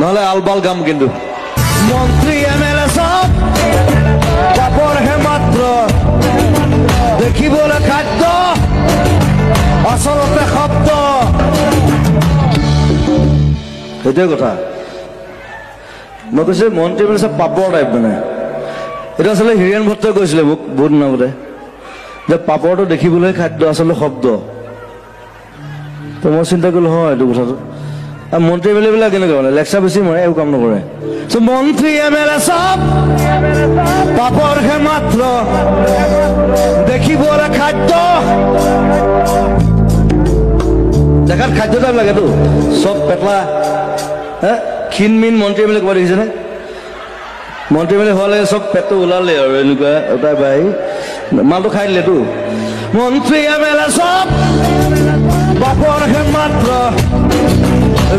নহলে আলবাল গাম কিন্তু মন্ত্ৰী এমএলএ সব কাপড় হে মাত্ৰ দেখিবলৈ খাদ্য আসলতে শব্দ সেইটোৱে কথা মই কৈছো মন্ত্ৰী মানে চব পাপৰ টাইপ মানে এটা আচলতে হিৰেণ ভট্টই কৈছিলে মোক বহুত দিনৰ আগতে যে পাপৰটো দেখিবলৈ খাদ্য আচলতে শব্দ তো মই চিন্তা কৰিলো হয় এইটো কথাটো আৰু মন্ত্ৰী এম এল এ বিলাক কেনেকুৱা মানে লেকচাৰ বেছি মাৰে একো কাম নকৰে মন্ত্ৰী এম এল এ চব পাপৰহে মাত্ৰ দেখিবলৈ খাদ্য দেখাত খাদ্য টাইপ লাগেতো চব পেটলা ক্ষীণমিন মন্ত্ৰী এম এল এ ক'ৰবাত দেখিছেনে মন্ত্ৰী এম এল এ হোৱা লাগে চব পেটটো ওলালে আৰু এনেকুৱা ওটাই পাই মালটো খাই দিলেতো মন্ত্ৰী এম এল এ চব পাপৰহে মাত্ৰ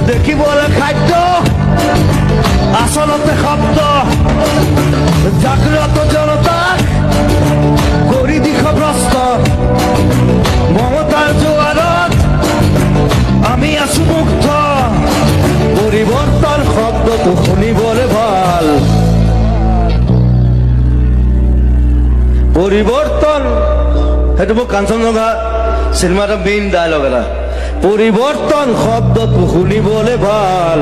দেখিবলৈ খাদ্য আসলতে শব্দ জাগ্ৰত জনতাক কৰি দিশভ্ৰষ্ট মমতাৰ জোৱাৰত আমি আছো মুক্ত পৰিৱৰ্তন শব্দটো শুনিবলৈ ভাল পৰিৱৰ্তন সেইটো মোক কাঞ্চনজংঘা চিনেমা এটা মেইন ডায়লগ এটা পৰিৱৰ্তন শব্দটো শুনিবলৈ ভাল